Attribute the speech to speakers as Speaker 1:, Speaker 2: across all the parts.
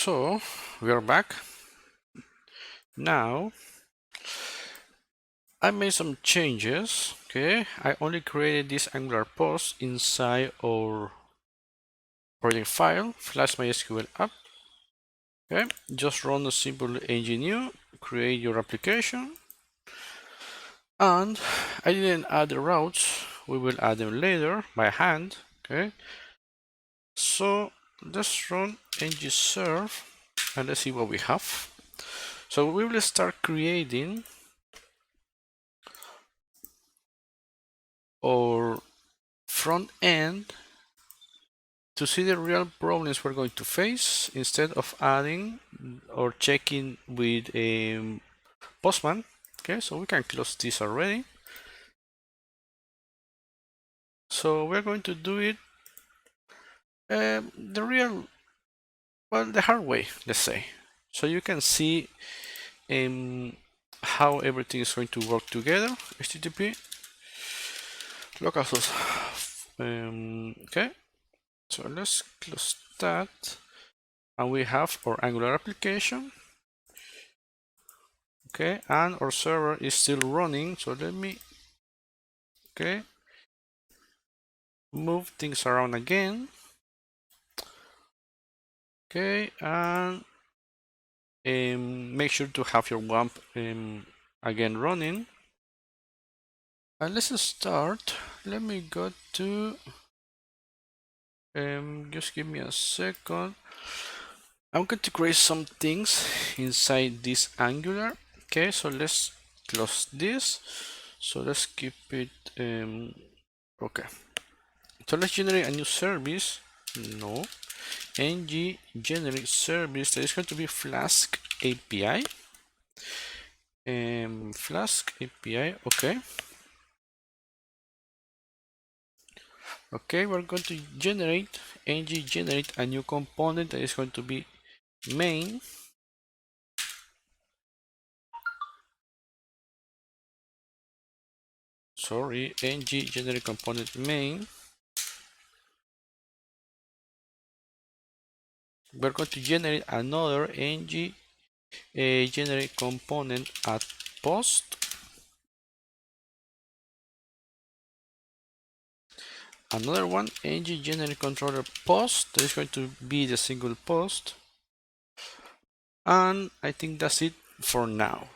Speaker 1: So we are back. Now I made some changes. Okay, I only created this Angular post inside our project file, Flask MySQL app. Okay, just run a simple ng-new, create your application, and I didn't add the routes. We will add them later by hand. Okay, so let's run ng-serve and let's see what we have. So we will start creating our front end to see the real problems we're going to face instead of adding or checking with a Postman. Okay, so we can close this already. So we're going to do it the hard way, let's say. So you can see how everything is going to work together. HTTP localhost. Okay, so let's close that, and we have our Angular application. Okay, and our server is still running, so let me move things around again. Okay, and make sure to have your WAMP again running. And let's start. Let me go to just give me a second. I'm going to create some things inside this Angular. Okay, so let's close this. So let's keep it okay. So let's generate a new service. No. ng generate service that is going to be Flask API. Flask API, okay. Okay, we're going to generate a new component that is going to be main. Sorry, ng generate component main. We're going to generate another ng generate component at post. Another one, ng generate controller post, that is going to be the single post. And I think that's it for now.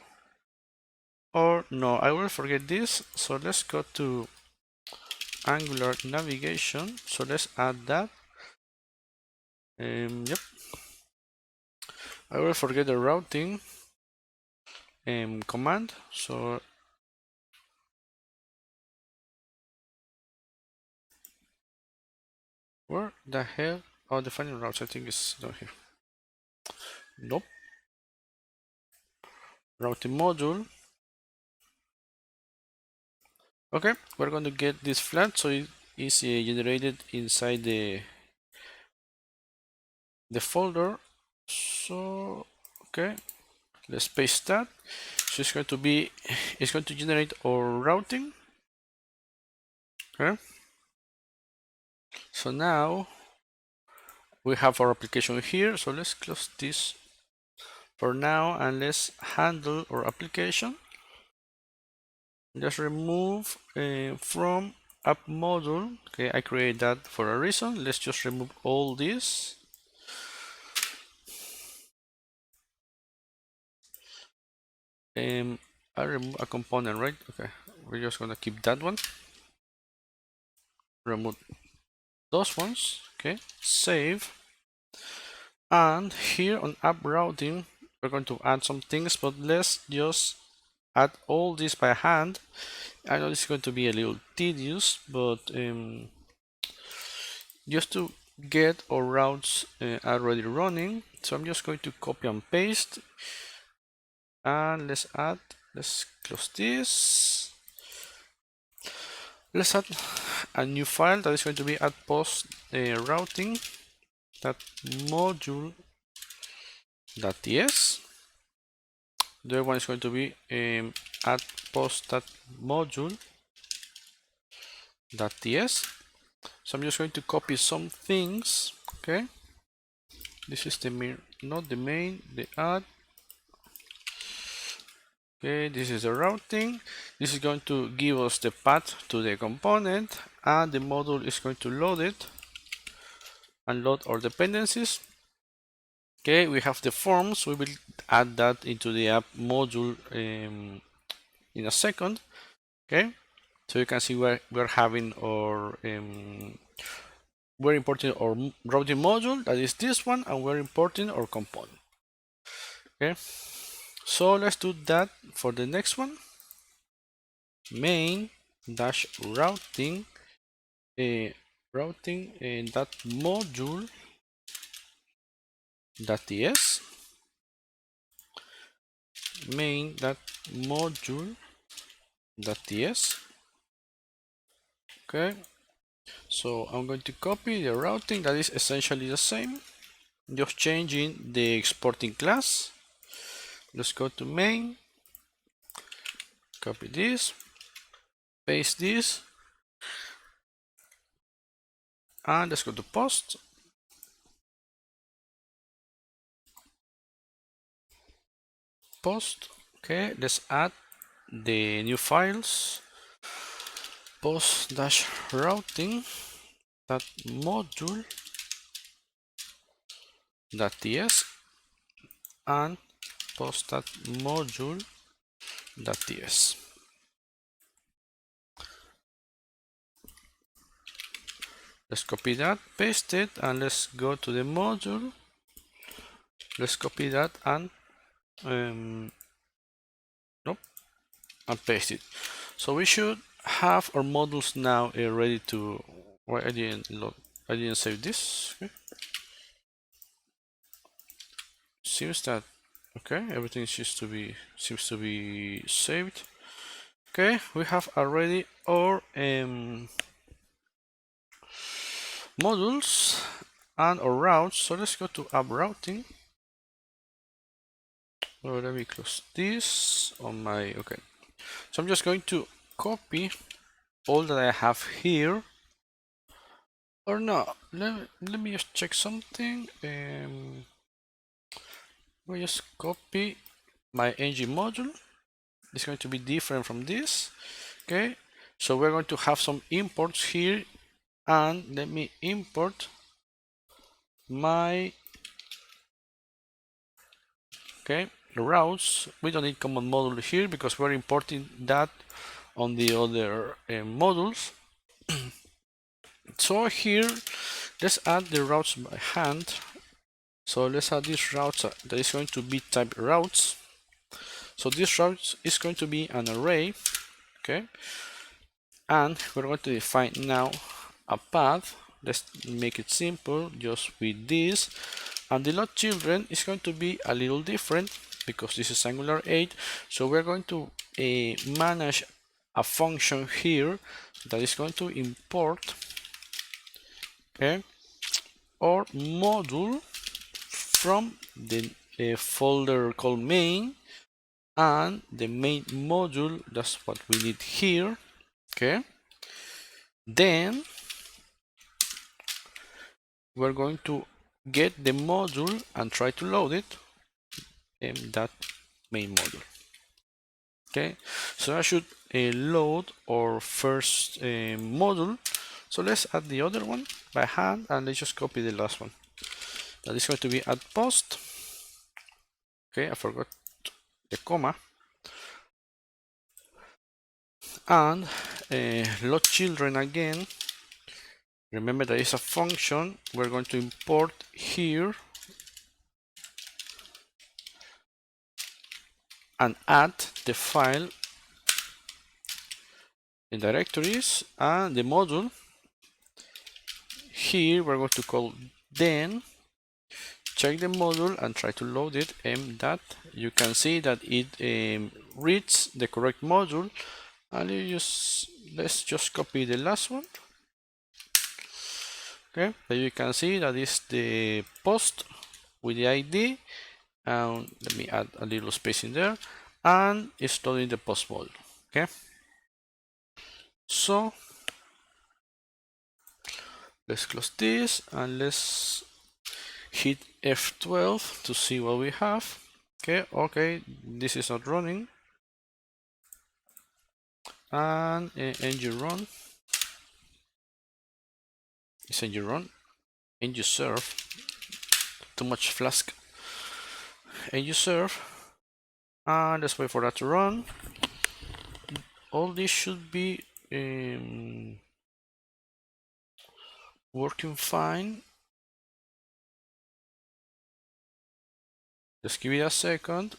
Speaker 1: Or no, I will forget this. So let's go to Angular navigation. So let's add that. Yep. I will forget the routing command. So where the hell? Oh, defining routes. I think it's down here. Nope. Routing module. Okay, we're going to get this flat, so it is generated inside the folder. So okay, let's paste that. So it's going to generate our routing. Okay. So now we have our application here. So let's close this for now and let's handle our application. Let's remove from app module. Okay, I created that for a reason. Let's just remove all this. I remove a component, right? Okay, we're just gonna keep that one. Remove those ones. Okay, save. And here on app routing, we're going to add some things, but let's just add all this by hand. I know this is going to be a little tedious, but just to get our routes already running, so I'm just going to copy and paste, and let's close this. Let's add a new file that is going to be add post routing that module.ts. The other one is going to be add post.module.ts. So I'm just going to copy some things, okay? This is the main, not the main, the add. Okay, this is the routing. This is going to give us the path to the component, and the module is going to load it and load our dependencies. Okay, we have the forms. We will add that into the app module in a second. Okay, so you can see we're having our we're importing our routing module, that is this one, and we're importing our component. Okay, so let's do that for the next one. Main dash routing routing that module .ts main that module .ts. Okay, so I'm going to copy the routing, that is essentially the same, just changing the exporting class. Let's go to main, copy this, paste this, and let's go to post. Okay, let's add the new files, post dash routing that module .ts and post that module .ts. Let's copy that, paste it, and let's go to the module. Let's copy that and nope, and paste it. So we should have our modules now ready to. Why I didn't load? I didn't save this. Okay. Seems that okay. Everything seems to be saved. Okay, we have already our modules and our routes. So let's go to app routing. Oh, let me close this on my okay. So I'm just going to copy all that I have here. Or no, let me just check something. We just copy my ng module. It's going to be different from this. Okay, so we're going to have some imports here, and let me import my okay routes. We don't need common module here because we're importing that on the other modules. So here, let's add the routes by hand. So let's add these routes that is going to be type routes. So this route is going to be an array, okay? And we're going to define now a path. Let's make it simple, just with this. And the load children is going to be a little different because this is Angular 8. So we're going to manage a function here that is going to import, okay, our module from the folder called main, and the main module, that's what we need here. Okay, then we're going to get the module and try to load it in that main module. Okay, so I should load our first module. So let's add the other one by hand, and let's just copy the last one. That is going to be add post. Okay, I forgot the comma. And load children again. Remember that is a function. We're going to import here and add the file in directories and the module. Here we're going to call then, check the module and try to load it. That you can see that it reads the correct module, and let's just copy the last one. Okay, so you can see that is the post with the ID, and let me add a little space in there, and it's loading the post module. Okay, so let's close this and let's hit F12 to see what we have. Okay, this is not running. And ng run is ng run, ng serve, too much Flask, ng serve, and let's wait for that to run. All this should be working fine. Let's give it a second,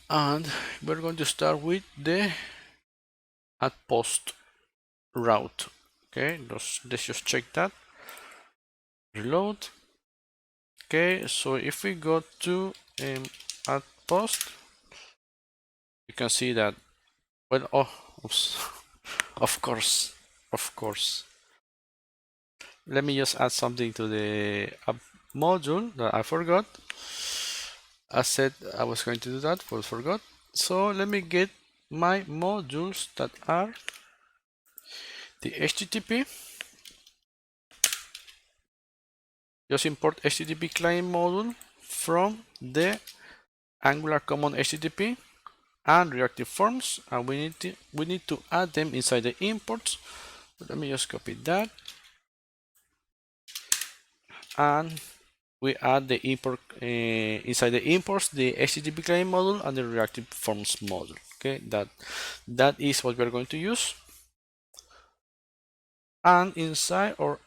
Speaker 1: and we're going to start with the add post route. Okay, let's just check that. Reload. Okay, so if we go to add post, you can see that, well, oh, oops. of course. Let me just add something to the app module that I forgot. I said I was going to do that, but forgot. So let me get my modules that are the HTTP. Just import HTTP client module from the Angular common HTTP and reactive forms, and we need to add them inside the imports. Let me just copy that, and we add the import inside the imports, the HTTP client module and the reactive forms module. Okay, that is what we're going to use. And inside, or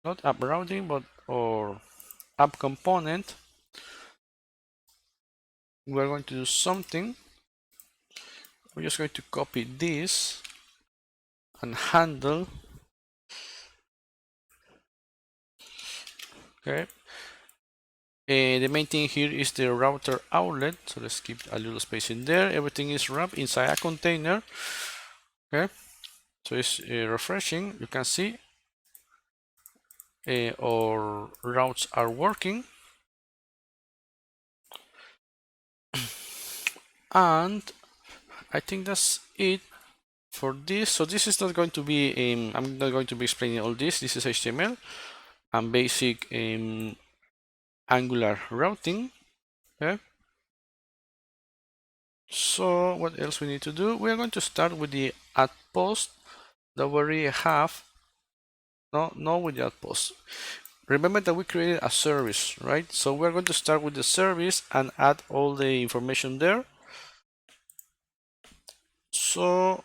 Speaker 1: not app routing, but or app component, we're going to do something. We're just going to copy this and handle. Okay. The main thing here is the router outlet, so let's keep a little space in there. Everything is wrapped inside a container. Okay, so it's refreshing. You can see our routes are working, and I think that's it for this. So this is not going to be I'm not going to be explaining all this. This is HTML and basic Angular routing. Okay, so what else we need to do? We are going to start with the add post that we already have. No, with the add post. Remember that we created a service, right? So we're going to start with the service and add all the information there. So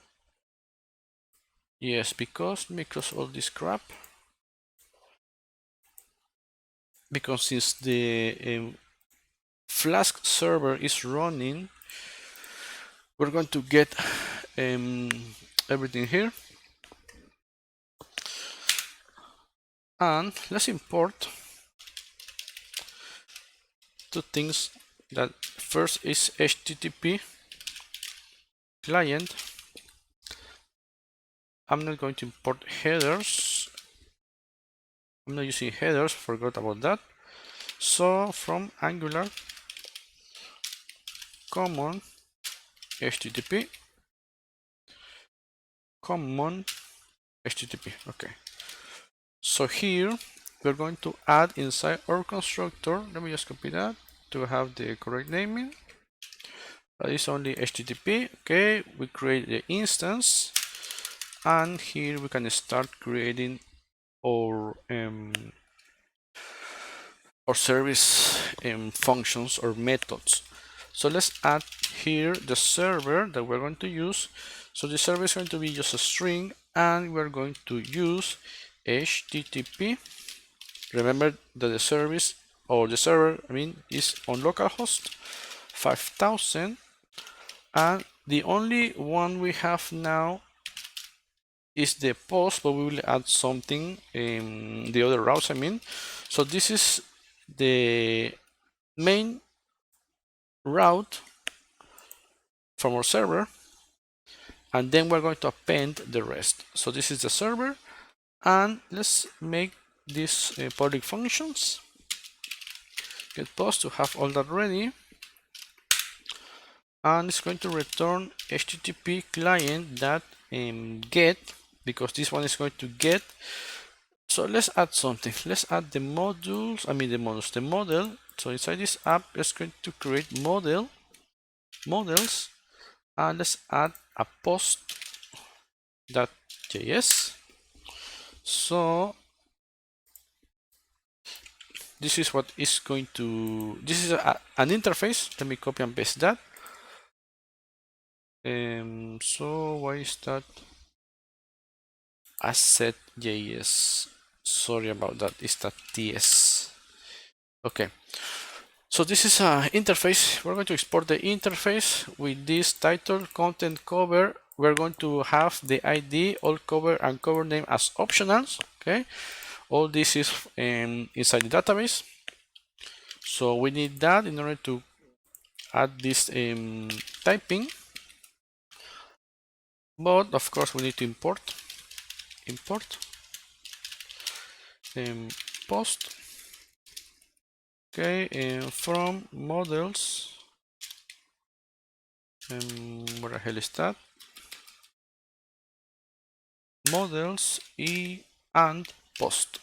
Speaker 1: yes, because let me close all this crap. Because since the Flask server is running, we're going to get everything here. And let's import two things. That first is HTTP client. I'm not going to import headers. I'm not using headers, forgot about that. So from Angular common HTTP common HTTP. Okay. So here we're going to add inside our constructor. Let me just copy that to have the correct naming. That is only HTTP. Okay, we create the instance, and here we can start creating our service functions or methods. So let's add here the server that we're going to use. So the server is going to be just a string, and we're going to use HTTP. Remember that the service or the server, is on localhost 5000, and the only one we have now is the post, but we will add something in the other routes. So this is the main route from our server, and then we're going to append the rest. So this is the server, and let's make these public functions. Get post to have all that ready, and it's going to return HTTP client that get, because this one is going to get So let's add something. Let's add the modules, the model. So inside this app, it's going to create models, and let's add a post.js. So this is what is going to, this is an interface. Let me copy and paste that. So why is that asset.js? Sorry about that, it's that TS. Okay, so this is an interface. We're going to export the interface with this title, content, cover. We're going to have the ID, all cover and cover name as optionals. Okay, all this is inside the database. So we need that in order to add this typing. But of course we need to import post. Okay, from models, where the hell is that? Models and post.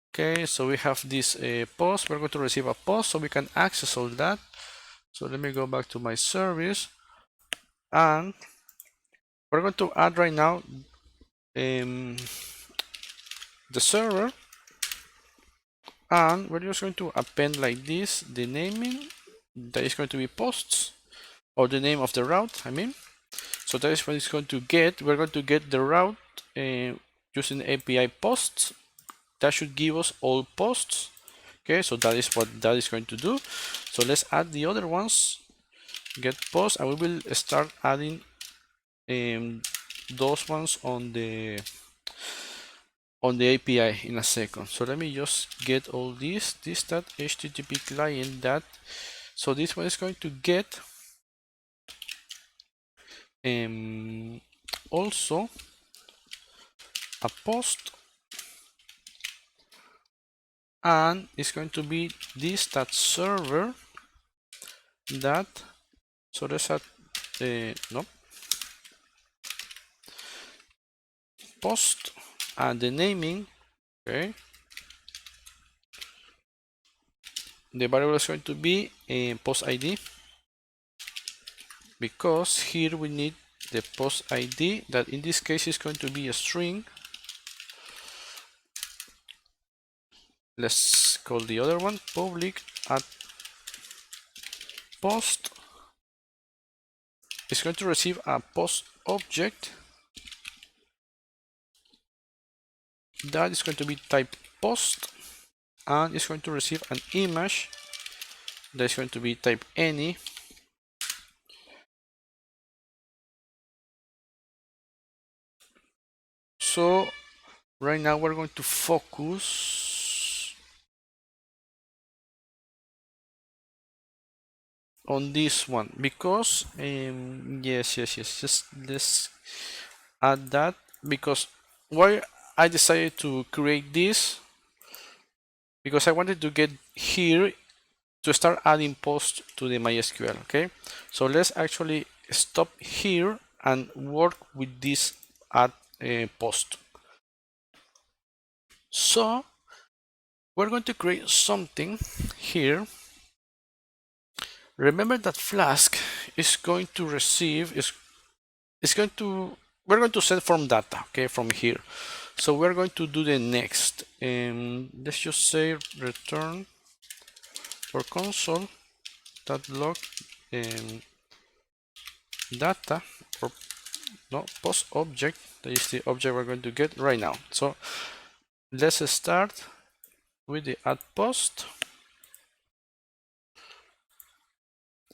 Speaker 1: Okay, so we have this post. We're going to receive a post so we can access all that. So let me go back to my service, and we're going to add right now the server, and we're just going to append like this the naming that is going to be posts, or the name of the route, so that is what it's going to get. We're going to get the route using API posts. That should give us all posts. Okay, so that is what that is going to do. So let's add the other ones, get post, and we will start adding those ones on the API in a second. So let me just get all this that HTTP client that. So this one is going to get also a post, and it's going to be this that server that. So let's add no post and the naming. Okay, the variable is going to be post ID, because here we need the post ID, that in this case is going to be a string. Let's call the other one public at post. It's going to receive a post object that is going to be type post, and it's going to receive an image that is going to be type any. So right now we're going to focus on this one, because yes, just let's add that, because why I decided to create this, because I wanted to get here to start adding posts to the MySQL. Okay, so let's actually stop here and work with this add post. So we're going to create something here. Remember that Flask is going to receive, we're going to send from data, okay, from here. So we're going to do the next, let's just say return for console.log data, or no, post object. That is the object we're going to get right now. So let's start with the add post,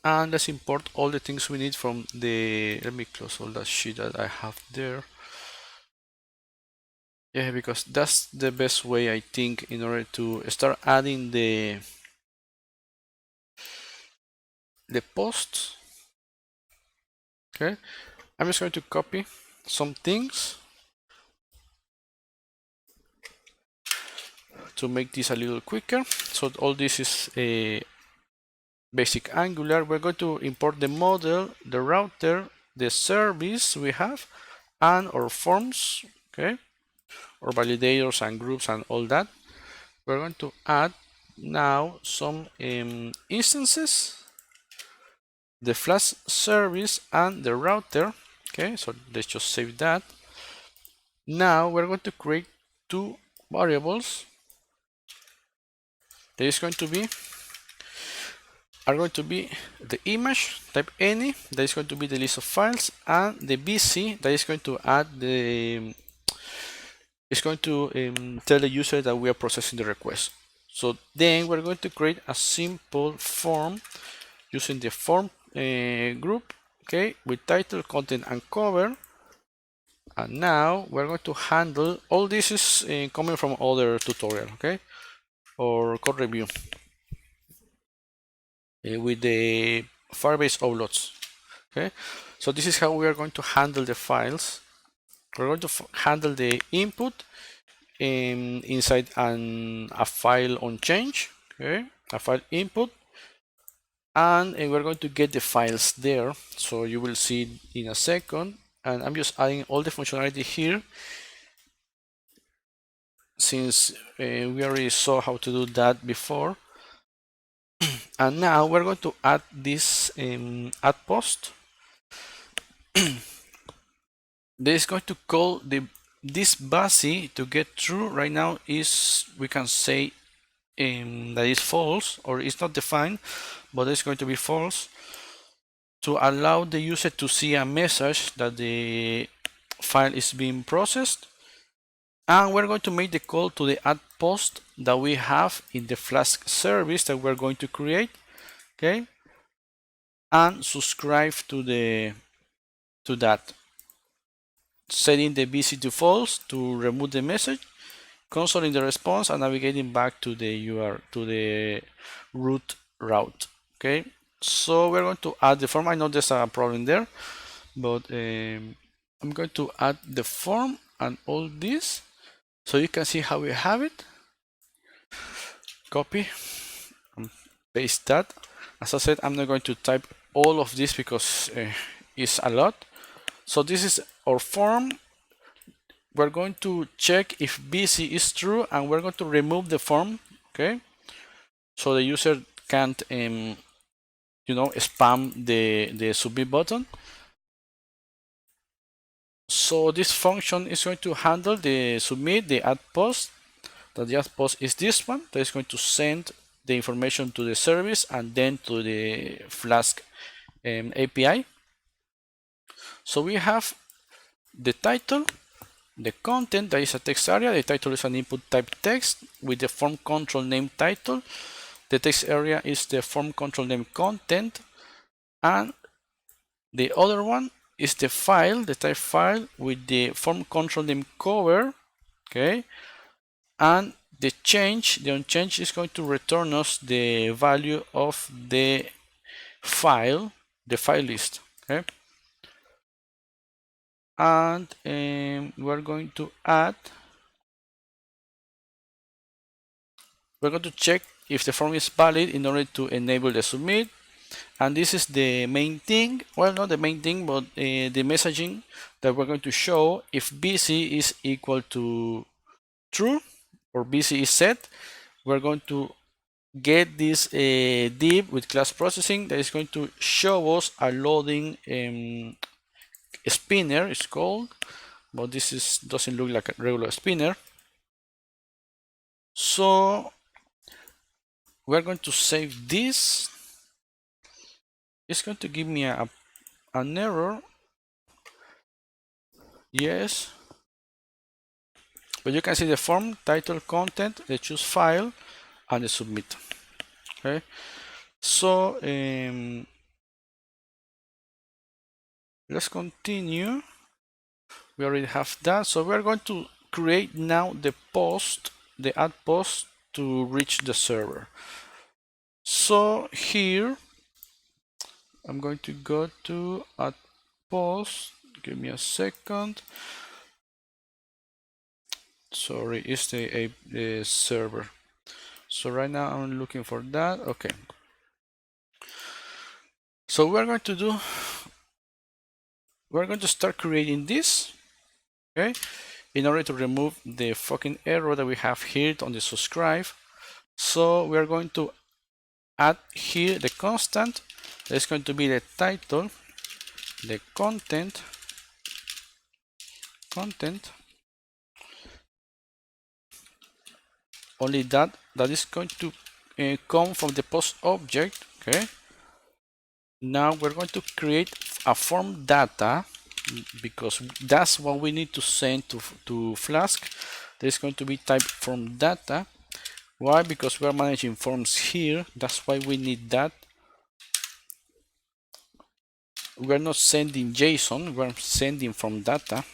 Speaker 1: and let's import all the things we need from the, let me close all that shit that I have there. Yeah, because that's the best way, I think, in order to start adding the posts. Okay, I'm just going to copy some things to make this a little quicker. So all this is a basic Angular. We're going to import the model, the router, the service we have, and our forms. Okay, or validators and groups and all that. We're going to add now some instances, the Flask service and the router. Okay, so let's just save that. Now we're going to create two variables. There is going to be the image type any, that is going to be the list of files, and the BC, that is going to add the it's going to tell the user that we are processing the request. So then we're going to create a simple form using the form group, okay, with title, content, and cover. And now we're going to handle all this is coming from other tutorial, okay, or code review with the Firebase uploads. Okay, so this is how we are going to handle the files. We're going to handle the input inside a file on change, okay, a file input, and we're going to get the files there. So you will see in a second, and I'm just adding all the functionality here since we already saw how to do that before. And now we're going to add this add post. This is going to call this basi to get true. Right now is, we can say that is false, or it's not defined, but it's going to be false to allow the user to see a message that the file is being processed. And we're going to make the call to the add post that we have in the Flask service that we're going to create, okay, and subscribe to that, setting the BC to false to remove the message, consoling the response, and navigating back to the URL, to the root route. Okay, so we're going to add the form. I know there's a problem there, but I'm going to add the form and all this so you can see how we have it. Copy and paste that. As I said, I'm not going to type all of this because it's a lot. So this is our form. We're going to check if BC is true, and we're going to remove the form, okay, so the user can't spam the submit button. So this function is going to handle the submit, the add post. The add post is this one that is going to send the information to the service and then to the Flask API. So we have the title, the content, that is a text area. The title is an input type text with the form control name title. The text area is the form control name content, and the other one is the file, the type file with the form control name cover, okay, and the unchanged is going to return us the value of the file list, okay, and we're going to check if the form is valid in order to enable the submit. And this is the main thing, well, not the main thing, but the messaging that we're going to show if BC is equal to true or BC is set. We're going to get this div with class processing that is going to show us a loading spinner, it's called, but this doesn't look like a regular spinner. So we're going to save this. It's going to give me an error. Yes, but you can see the form, title, content, the choose file, and the submit. Okay, so let's continue. We already have that, so we're going to create now the add post to reach the server. So here I'm going to go to add post. Give me a second. Sorry, it's the server. So right now I'm looking for that. Okay. So we're going to start creating this. Okay. in order to remove the fucking error that we have here on the subscribe. So we are going to add here the constant. That's going to be the title, the content, only that is going to come from the post object. Okay. Now we're going to create a form data because that's what we need to send to Flask. There's going to be type form data. Why? Because we're managing forms here. That's why we need that. We're not sending JSON, we're sending from data.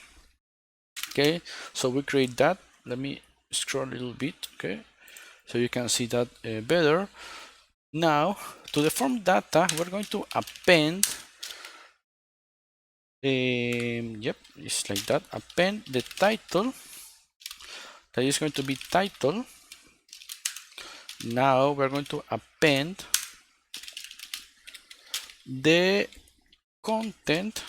Speaker 1: Okay, so we create that. Let me scroll a little bit. Okay, so you can see that better. Now to the form data, we're going to append. Yep, it's like that. Append the title. That is going to be title. Now we're going to append the content.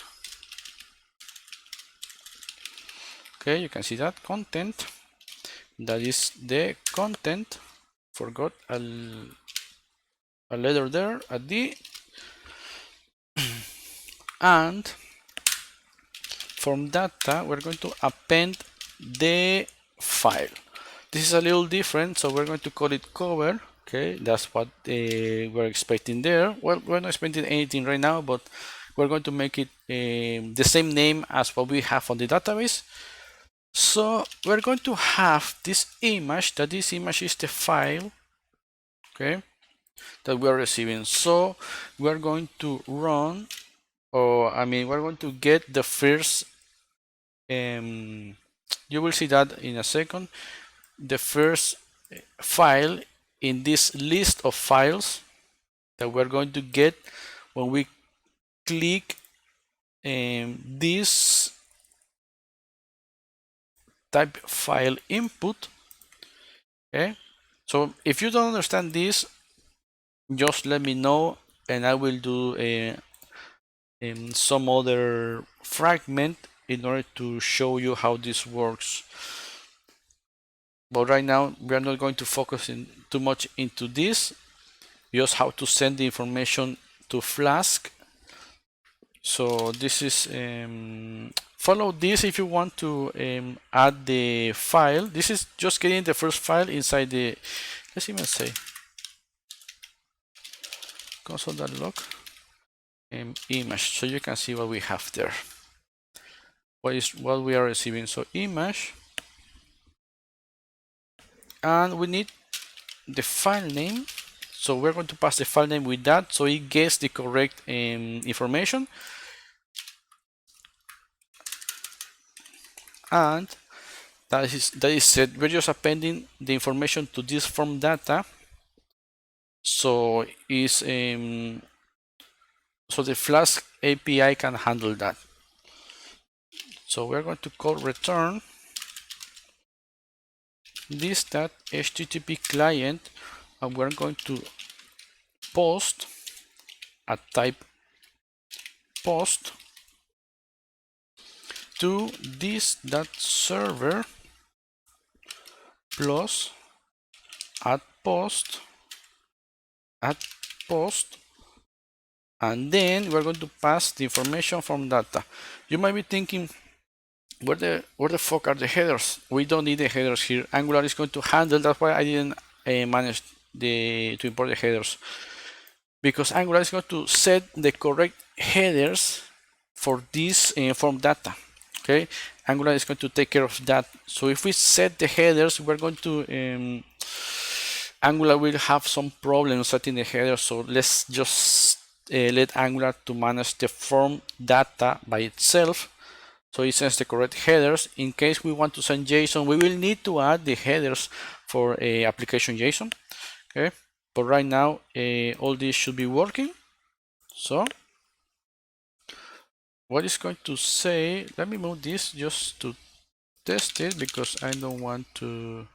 Speaker 1: Okay, you can see that content. That is the content. Forgot a letter there, a D. And from data, we're going to append the file. This is a little different, so we're going to call it cover. Okay, that's what we're expecting there. Well, we're not expecting anything right now, but we're going to make it the same name as what we have on the database. So we're going to have this image, that this image is the file, okay, that we are receiving. So we're going to run, or I mean, we're going to get the first, you will see that in a second, the first file in this list of files that we're going to get when we click this type file input. Okay, so if you don't understand this, just let me know and I will do some other fragment in order to show you how this works. But right now we are not going to focus in too much into this, just how to send the information to Flask. So this is follow this if you want to add the file. This is just getting the first file inside the, let's even say console.log image, so you can see what we have there, what we are receiving. So image, and we need the file name, so we're going to pass the file name with that so it gets the correct information. And that is it. We're just appending the information to this form data, so is so the Flask API can handle that. So we're going to call return this.http client, and we're going to post a type post to this.server plus add post, and then we're going to pass the information from data. You might be thinking, where the fuck are the headers? We don't need the headers here. Angular is going to handle. That's why I didn't manage to import the headers, because Angular is going to set the correct headers for this form data. Okay, Angular is going to take care of that. So if we set the headers, we're going to Angular will have some problems setting the headers. So let's just let Angular to manage the form data by itself. So it sends the correct headers. In case we want to send JSON, we will need to add the headers for application JSON. Okay, but right now all this should be working. So what is going to say, let me move this just to test it because I don't want to.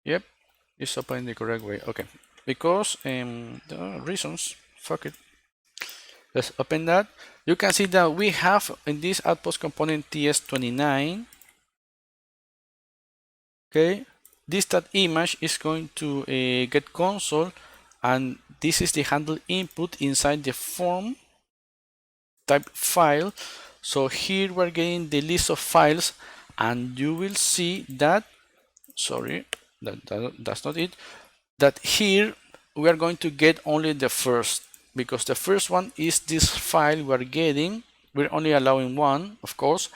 Speaker 1: Yep, it's open the correct way. Okay, because the reasons, fuck it. Let's open that. You can see that we have in this outpost component ts29. Okay, this image is going to get console, and this is the handle input inside the form type file. So here we're getting the list of files, and you will see that, sorry, that's not it, that here we are going to get only the first, because the first one is this file we're getting. We're only allowing one, of course,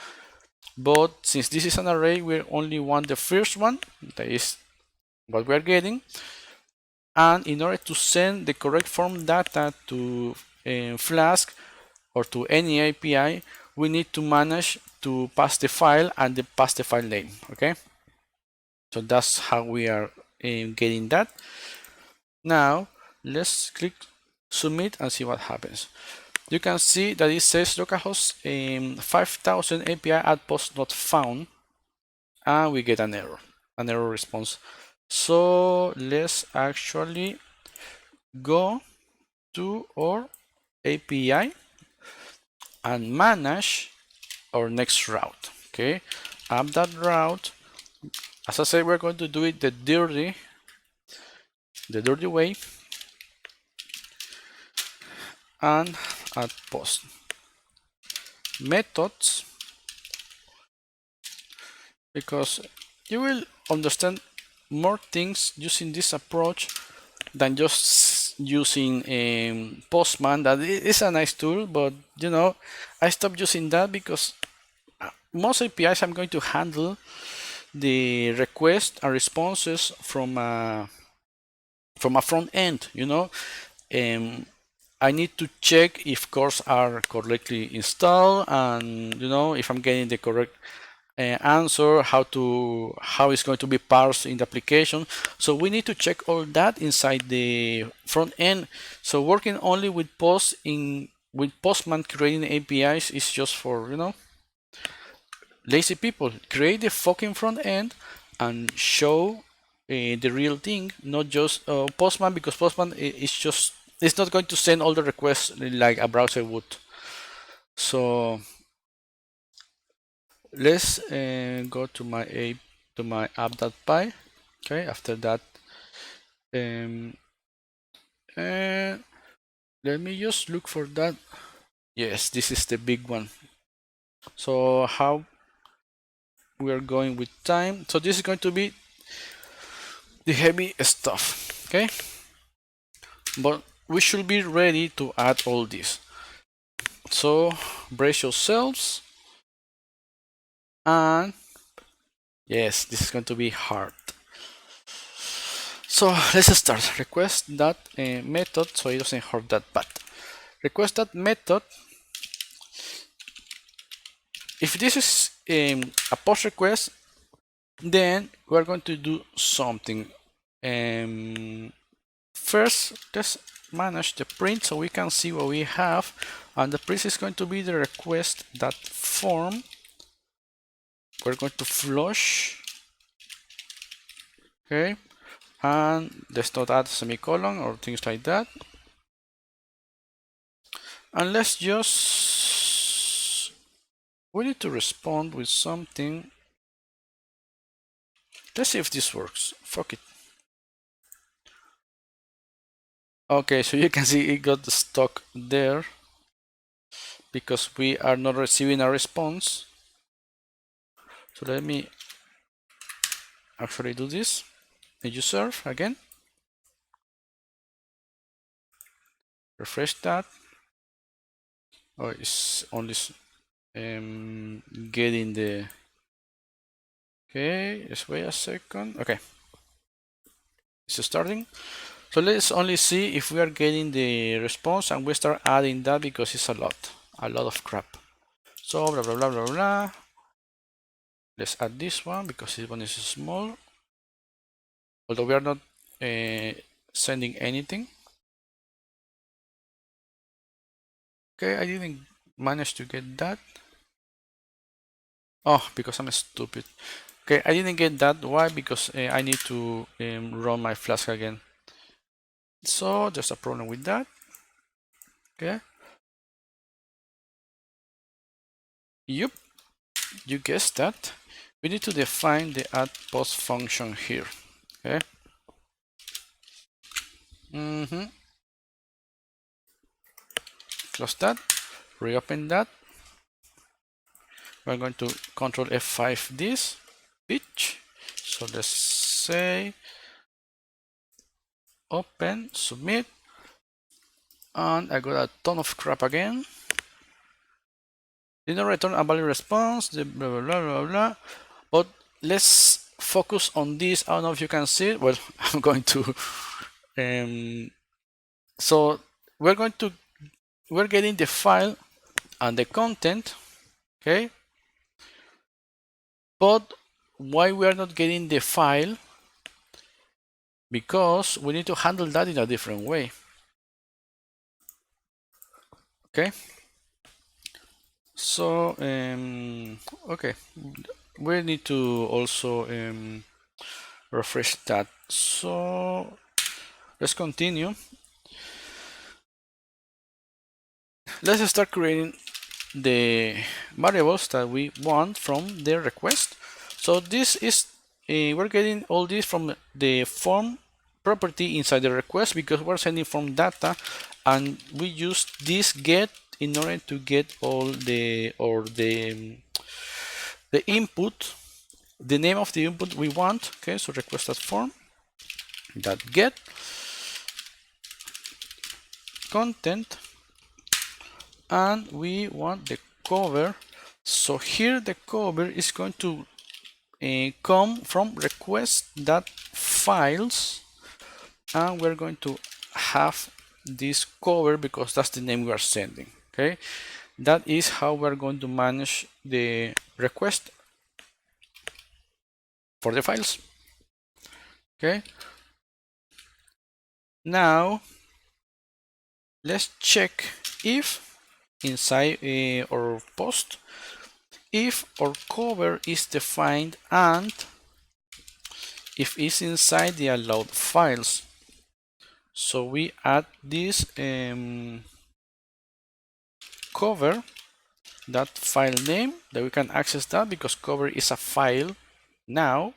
Speaker 1: but since this is an array, we only want the first one, that is what we're getting. And in order to send the correct form data to Flask or to any API, we need to manage to pass the file and pass the file name. Okay, so that's how we are getting that. Now let's click submit and see what happens. You can see that it says localhost 5000 API outpost not found, and we get an error response. So let's actually go to our API and manage our next route. Okay, up that route. As I said, we're going to do it the dirty way, and add post methods, because you will understand more things using this approach than just using Postman. That is a nice tool, but you know, I stopped using that because most APIs I'm going to handle the request and responses from a front end. You know, I need to check if cores are correctly installed, and you know, if I'm getting the correct answer, how it's going to be parsed in the application. So we need to check all that inside the front end. So working only with Postman creating APIs is just for, you know, lazy people. Create the fucking front end and show the real thing, not just Postman, because Postman is just, it's not going to send all the requests like a browser would. So let's go to my app.py. Okay, after that, let me just look for that. Yes, this is the big one. So how we are going with time. So this is going to be the heavy stuff. Okay, but we should be ready to add all this. So brace yourselves, and yes, this is going to be hard. So let's start. Request that method, so it doesn't hurt that bad. Request that method. If this is a post request, then we're going to do something. First, let's manage the print so we can see what we have, and the print is going to be the request that form. We're going to flush. Okay, and let's not add semicolon or things like that. And let's just, we need to respond with something. Let's see if this works. Fuck it. Okay, so you can see it got stuck there because we are not receiving a response. So let me actually do this. Did you serve again? Refresh that. Oh, it's only getting the. Okay, just wait a second. Okay, it's starting. So let's only see if we are getting the response, and we start adding that because it's a lot of crap. So blah blah blah blah blah. Let's add this one because this one is small. Although we are not sending anything. Okay, I didn't manage to get that. Oh, because I'm stupid. Okay, I didn't get that. Why? Because I need to run my Flask again. So there's a problem with that. Okay, Yup, you guessed that. We need to define the add post function here. Okay. Close that. Reopen that. We're going to control F5 this pitch. So let's say open, submit, and I got a ton of crap again. Did not return a valid response, blah blah blah blah blah. But let's focus on this. I don't know if you can see it. Well, I'm going to. So we're getting the file and the content, okay? But why we are not getting the file? Because we need to handle that in a different way. Okay. So okay, we need to also refresh that. So let's continue. Let's start creating the variables that we want from the request. So this is we're getting all this from the form property inside the request because we're sending form data, and we use this get in order to get all the input, the name of the input we want. Okay, so request that form that get content, and we want the cover. So here the cover is going to come from request.files, and we're going to have this cover because that's the name we are sending. Okay, that is how we're going to manage the request for the files. Okay, now let's check if inside our post, if our cover is defined and if it's inside the allowed files. So we add this cover, that file name, that we can access that because cover is a file. Now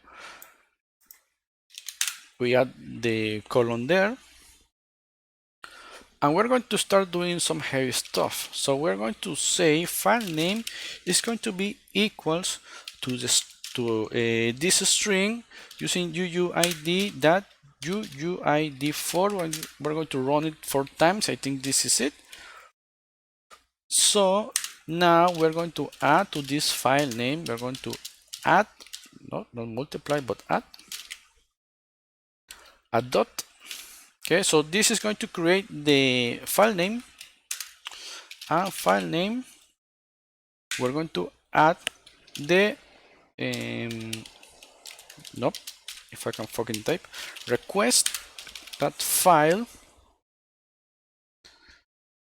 Speaker 1: we add the colon there, and we're going to start doing some heavy stuff. So we're going to say file name is going to be equals to this this string using UUID that UUID4. We're going to run it 4 times. I think this is it. So now we're going to add to this file name, we're going to add, not multiply, but add a dot. Okay, so this is going to create the file name, and file name we're going to add the nope, if I can fucking type, request that file.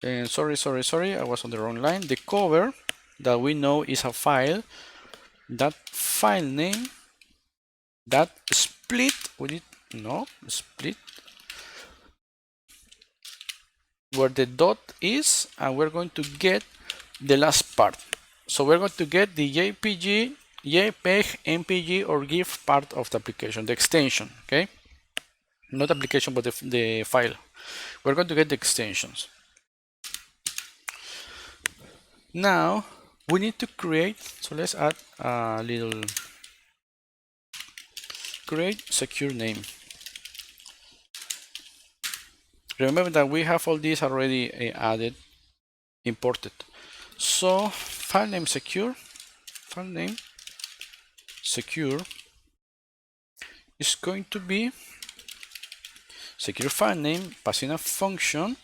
Speaker 1: And sorry, I was on the wrong line. The cover that we know is a file, that file name, that split, we need no split where the dot is, and we're going to get the last part. So we're going to get the JPG, JPEG, MPG, or GIF part of the application, the extension. Okay, not application, but the file. We're going to get the extensions. Now we need to create, so let's add a little create secure name. Remember that we have all these already added, imported. So file name secure is going to be secure file name, passing a function.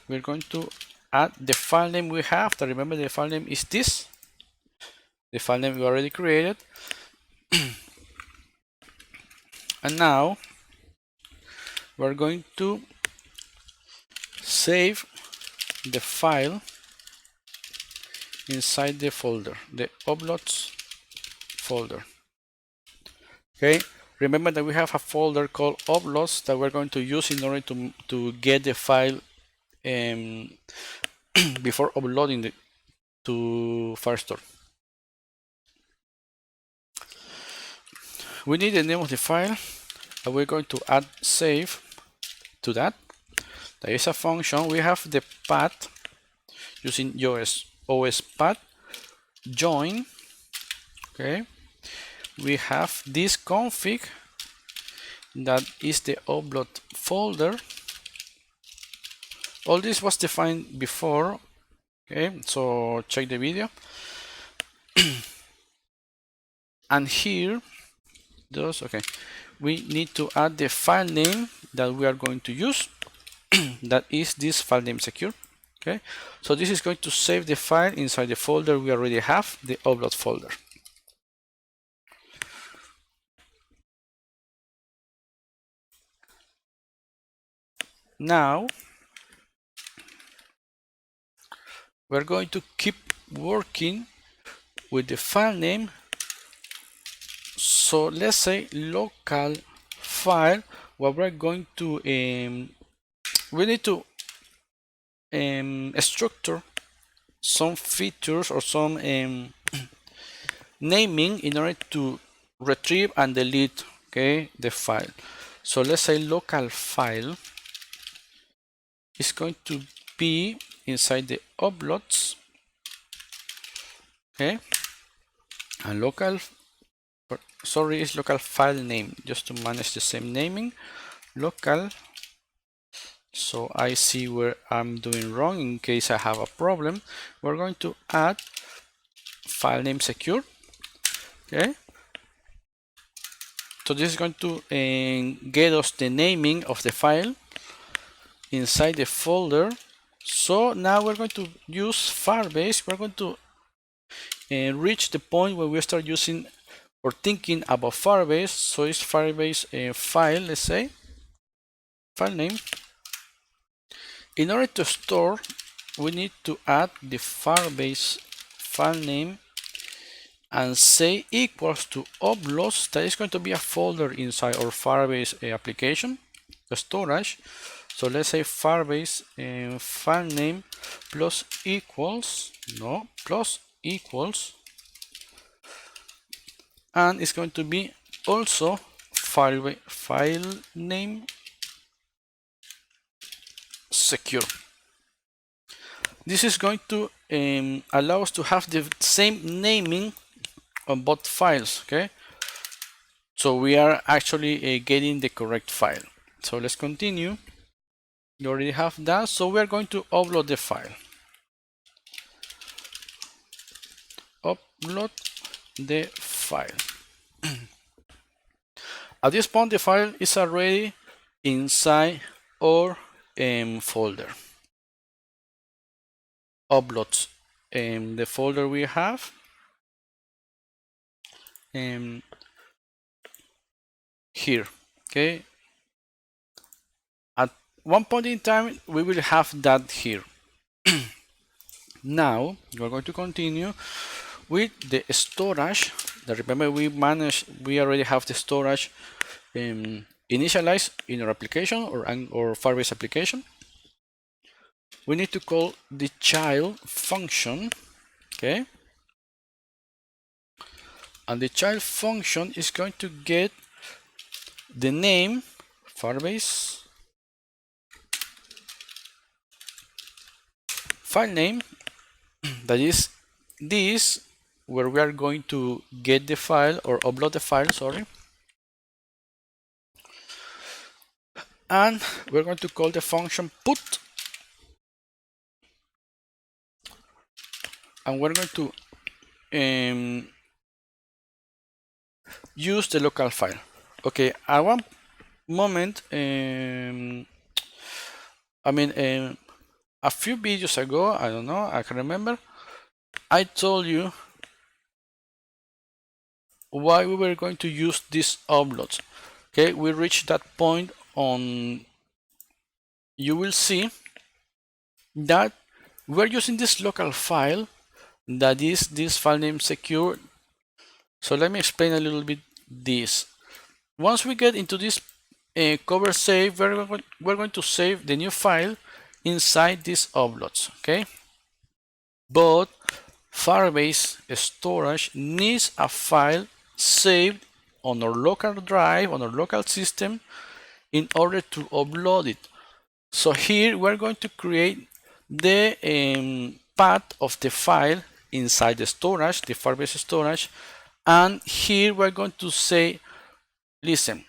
Speaker 1: We're going to add the file name we have. To remember, the file name is this, the file name we already created. And now we're going to save the file inside the folder, the uploads folder. Okay, remember that we have a folder called uploads that we're going to use in order to get the file before uploading it to Firestore. we need the name of the file, and we're going to add save to that. There is a function. We have the path using OS path join. Okay, we have this config that is the upload folder. All this was defined before. Okay, so check the video. And here, okay, we need to add the file name that we are going to use. That is this file name secure. Okay, so this is going to save the file inside the folder we already have, the upload folder. Now we're going to keep working with the file name. So let's say local file, what we're going to we need to structure some features or some naming in order to retrieve and delete, okay, the file. So let's say local file is going to be inside the uploads, okay, and local file name, just to manage the same naming, local. So I see where I'm doing wrong in case I have a problem. We're going to add file name secure. Okay. So this is going to get us the naming of the file inside the folder. So now we're going to use Firebase. We're going to reach the point where we start using or thinking about Firebase. So it's Firebase file, let's say, file name. In order to store, we need to add the Firebase file name and say equals to uploads. That is going to be a folder inside our Firebase application, the storage. So let's say Firebase file name plus equals, and it's going to be also file name secure. This is going to allow us to have the same naming on both files. Okay, so we are actually getting the correct file. So let's continue. You already have that, so we are going to upload the file. Upload the file. At this point, the file is already inside our folder. Uploads, the folder we have. Here, okay. At one point in time, we will have that here. Now we're going to continue with the storage. Remember, we already have the storage initialized in our application or Firebase application. We need to call the child function, okay, and the child function is going to get the name Firebase file name, that is this, where we are going to get the file or upload the file, sorry, and we're going to call the function put, and we're going to use the local file. Okay, at one moment, a few videos ago, I don't know, I can remember, I told you why we were going to use these uploads. Okay, we reached that point on, you will see that we're using this local file that is this file name secure. So let me explain a little bit this. Once we get into this cover save, we're going to save the new file inside these uploads, okay? But Firebase storage needs a file saved on our local drive, on our local system, in order to upload it. So here we're going to create the path of the file inside the storage, the Firebase storage, and here we're going to say, listen,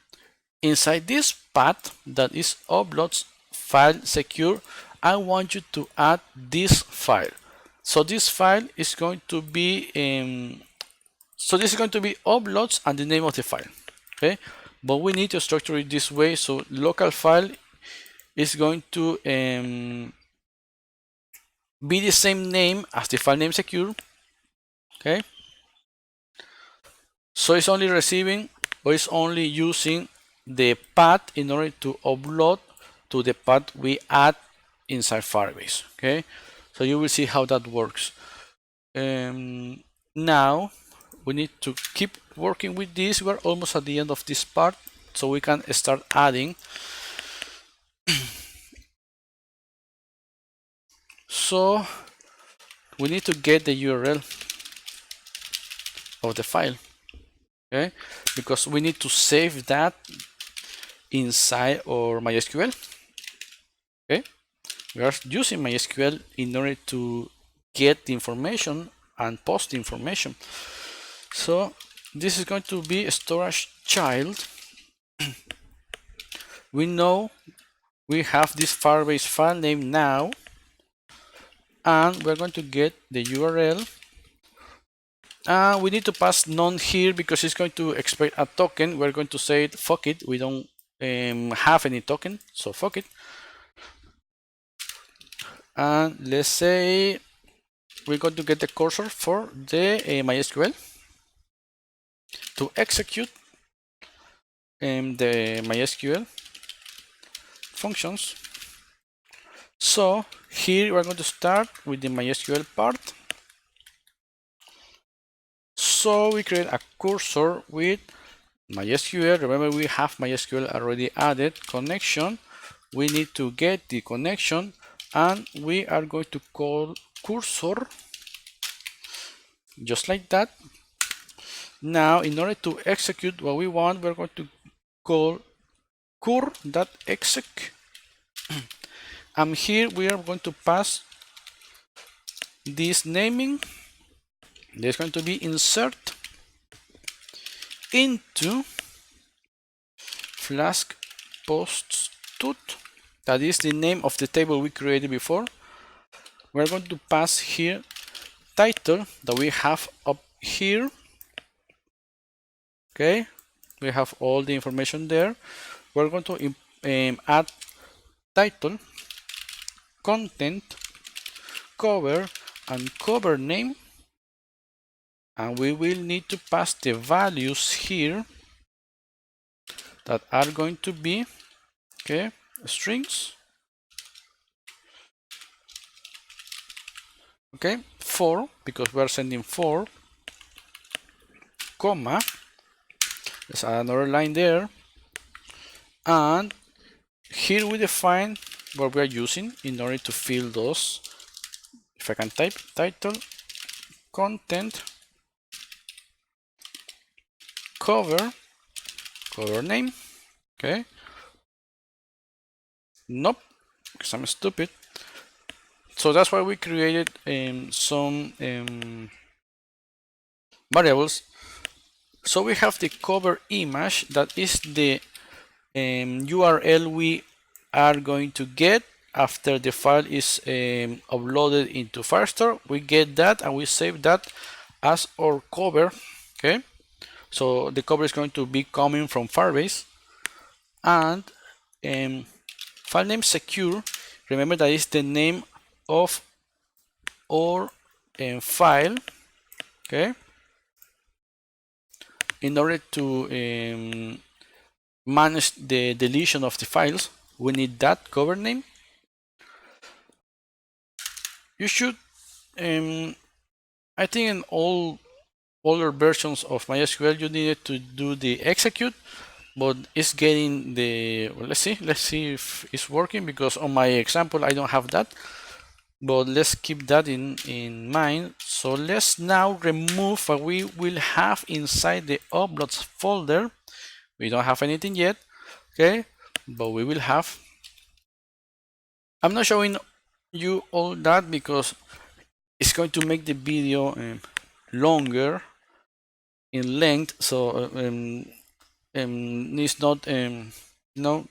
Speaker 1: inside this path that is uploads file secure, I want you to add this file. So this file is going to be this is going to be uploads and the name of the file. Okay, but we need to structure it this way. So local file is going to be the same name as the file name secure. Okay, so it's only receiving, or it's only using the path in order to upload to the path we add inside Firebase. Okay, so you will see how that works. Now we need to keep working with this. We're almost at the end of this part, so we can start adding. So we need to get the URL of the file, okay, because we need to save that inside our MySQL. Okay, we are using MySQL in order to get the information and post the information. So this is going to be a storage child. We know we have this Firebase file name now, and we're going to get the URL. We need to pass none here because it's going to expect a token. We're going to say fuck it, we don't have any token, so fuck it. And let's say we're going to get the cursor for the MySQL to execute the MySQL functions. So here we're going to start with the MySQL part. So we create a cursor with MySQL. Remember, we have MySQL already added connection. We need to get the connection, and we are going to call cursor just like that. Now, in order to execute what we want, we're going to call cur.exec. And here we are going to pass this naming. There's going to be insert into Flask posts tut. That is the name of the table we created before. We're going to pass here title that we have up here. Okay, we have all the information there. We're going to add title, content, cover, and cover name. And we will need to pass the values here that are going to be, okay, strings. Okay, 4, because we are sending 4, comma, there's another line there, and here we define what we are using in order to fill those. If I can type title, content, cover name. Okay, nope, because I'm stupid. So that's why we created some variables. So we have the cover image, that is the URL we are going to get after the file is uploaded into Firestore. We get that and we save that as our cover. Okay, so the cover is going to be coming from Firebase. And file name secure, remember that is the name of our file. Okay, in order to manage the deletion of the files, we need that cover name. You should, I think in all older versions of MySQL, you needed to do the execute, but it's getting the, well, let's see if it's working, because on my example I don't have that. but let's keep that in mind. So let's now remove what we will have inside the uploads folder. We don't have anything yet, okay, but we will have. I'm not showing you all that because it's going to make the video longer in length, so it's not no,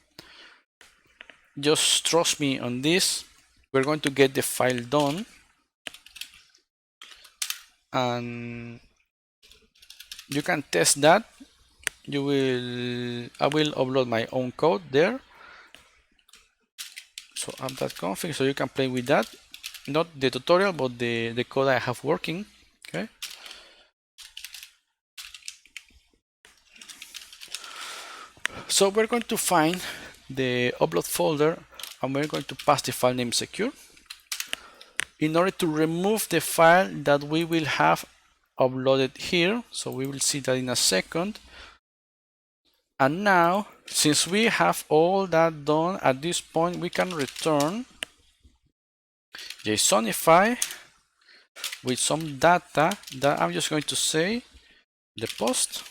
Speaker 1: just trust me on this. We're going to get the file done, and you can test that. I will upload my own code there, so add that config so you can play with that, not the tutorial but the code I have working. Okay, so we're going to find the upload folder and we're going to pass the file name secure in order to remove the file that we will have uploaded here. So we will see that in a second. And now, since we have all that done, at this point we can return JSONify with some data that I'm just going to say the post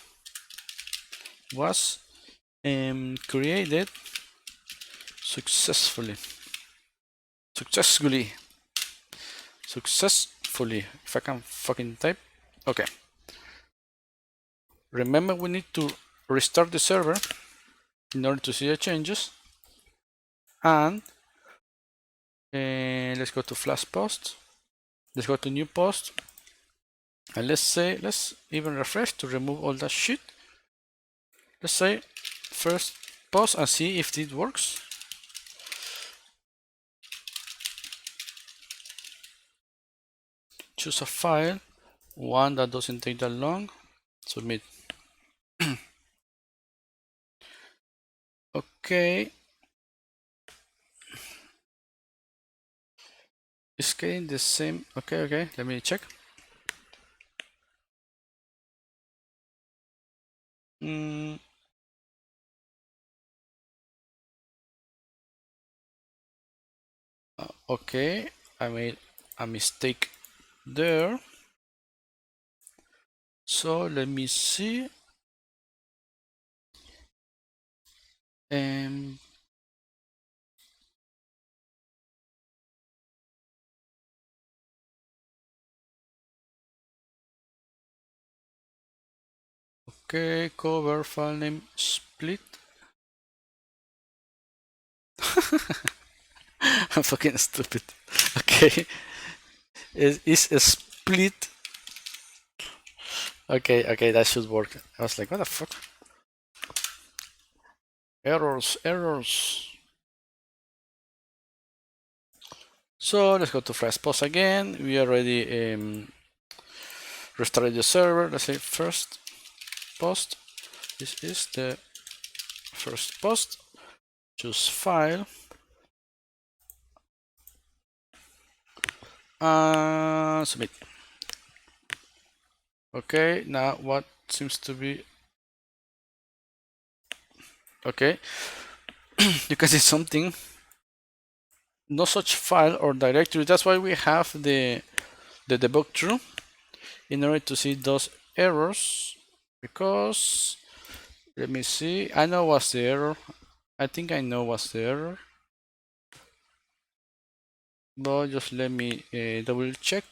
Speaker 1: was created successfully. Successfully, if I can fucking type. Okay. Remember, we need to restart the server in order to see the changes. And let's go to Flask post. Let's go to new post. And let's even refresh to remove all that shit. Let's say first post and see if it works. Choose a file, one that doesn't take that long. Submit. Okay. It's getting the same. Okay, let me check. Okay, I made a mistake there. So let me see. Okay, cover file name split. I'm fucking stupid. Okay, it's a split. Okay, that should work. I was like, what the fuck? Errors. So let's go to Flask post again. We already restarted the server. Let's say first post. This is the first post. Choose file. Submit. Okay, now what seems to be okay. You can see something. No such file or directory. That's why we have the debug true in order to see those errors. Because let me see. I know what's the error. I think I know what's the error. But just let me double check.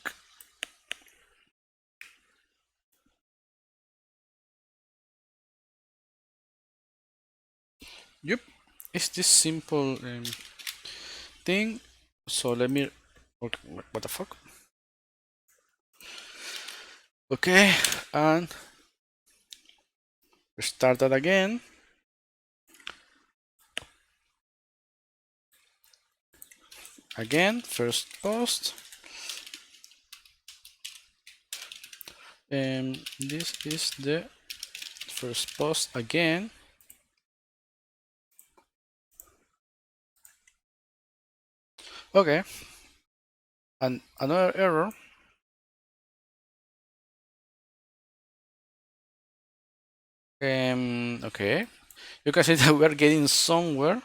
Speaker 1: Yep, it's this simple thing. So let me. What the fuck? Okay, and start that again. Again, first post. This is the first post again. Okay, and another error. Okay, you can see that we're getting somewhere.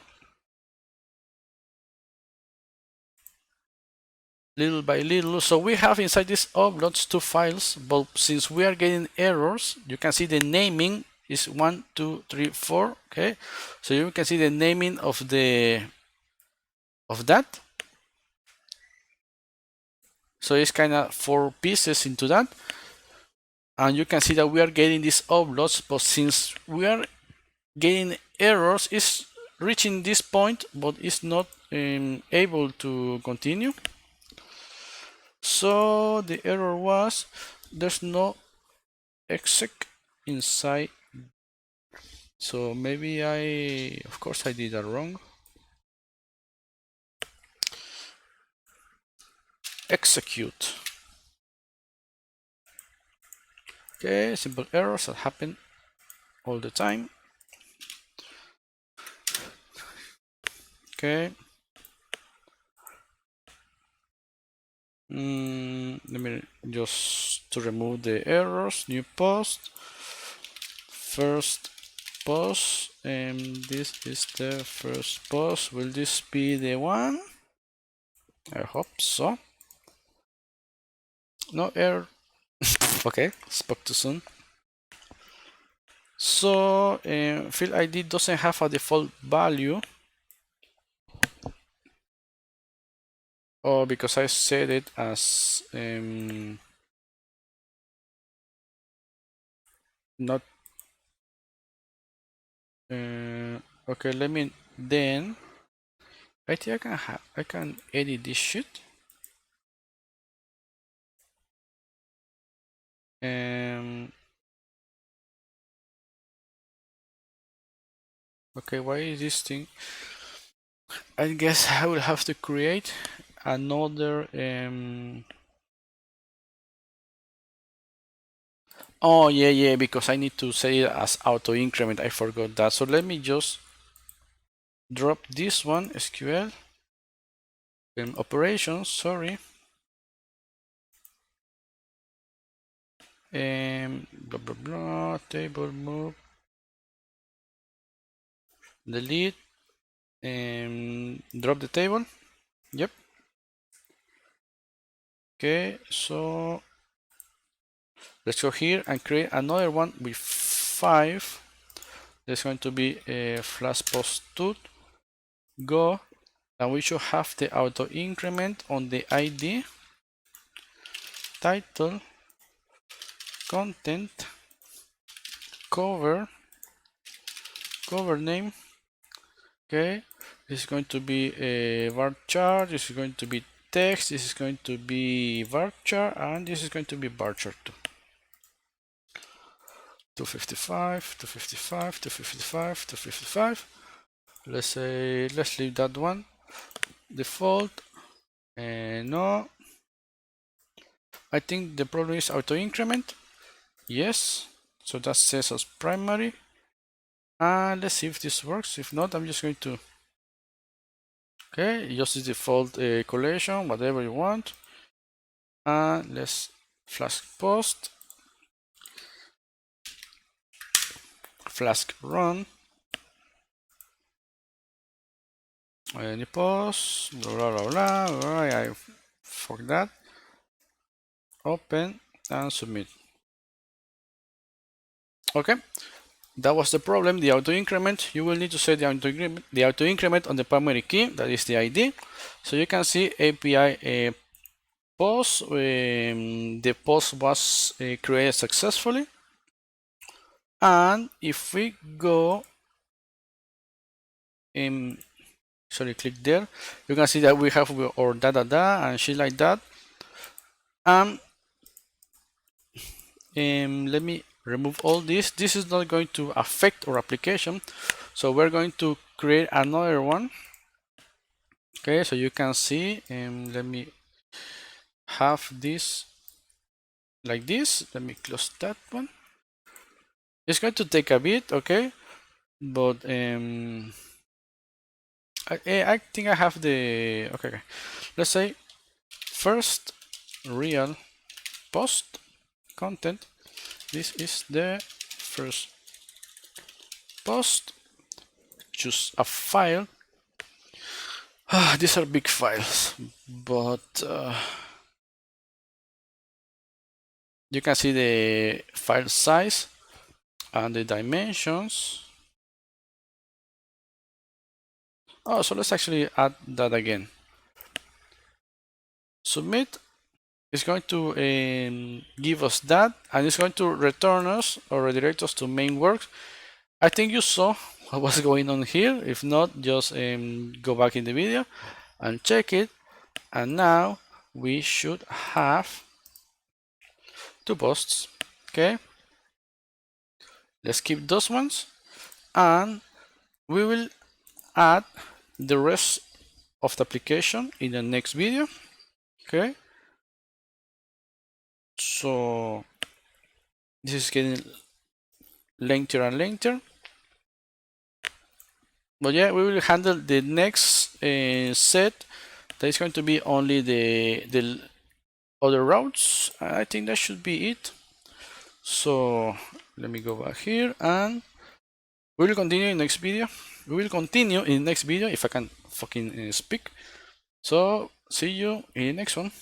Speaker 1: little by little. So we have inside this uploads two files, but since we are getting errors, you can see the naming is 1, 2, 3, 4. Okay, so you can see the naming of that. So it's kind of 4 pieces into that, and you can see that we are getting these uploads, but since we are getting errors, it's reaching this point, but it's not able to continue. So the error was there's no exec inside. So maybe of course I did that wrong. Execute. Okay, simple errors that happen all the time. Okay. Let me just to remove the errors. New post. First post, and this is the first post. Will this be the one? I hope so. No error. Okay, spoke too soon. So field ID doesn't have a default value. Oh, because I set it as not. Okay, let me then. I think I can edit this shit. Okay, why is this thing? I guess I will have to create another. Oh yeah, because I need to set it as auto increment. I forgot that. So let me just drop this one SQL operations. Sorry. Blah blah blah. Table move. Delete. Drop the table. Yep. Okay, so let's go here and create another one with 5. There's going to be a Flask post 2. Go, and we should have the auto increment on the ID, title, content, cover name. Okay, this is going to be a varchar. This is going to be text. This is going to be varchar, and this is going to be varchar 2. 255, 255, 255, 255. Let's leave that one default. No, I think the problem is auto increment. Yes, so that says as primary. And let's see if this works. If not, I'm just going to just the default collation, whatever you want. And let's Flask post, Flask run, any post, blah blah blah blah. I forgot that. Open and submit. Okay, that was the problem. The auto increment. You will need to set the auto increment on the primary key. That is the ID. So you can see API post. The post was created successfully. And if we go in, click there, you can see that we have our da and shit like that. Let me remove all this. This is not going to affect our application, so we're going to create another one. Okay, so you can see, let me have this like this. Let me close that one. It's going to take a bit, okay, but I think I have the okay. Let's say first real post content. This is the first post. Choose a file. These are big files, but you can see the file size and the dimensions. Oh, so let's actually add that again. Submit is going to give us that, and it's going to return us or redirect us to main works. I think you saw what was going on here. If not, just go back in the video and check it. And now we should have two posts. Okay, let's keep those ones, and we will add the rest of the application in the next video. Okay, so this is getting lengthier and lengthier, but yeah, we will handle the next set. That is going to be only the other routes. I think that should be it. So let me go back here, and we will continue in next video. We will continue in next video if I can fucking speak. So see you in the next one.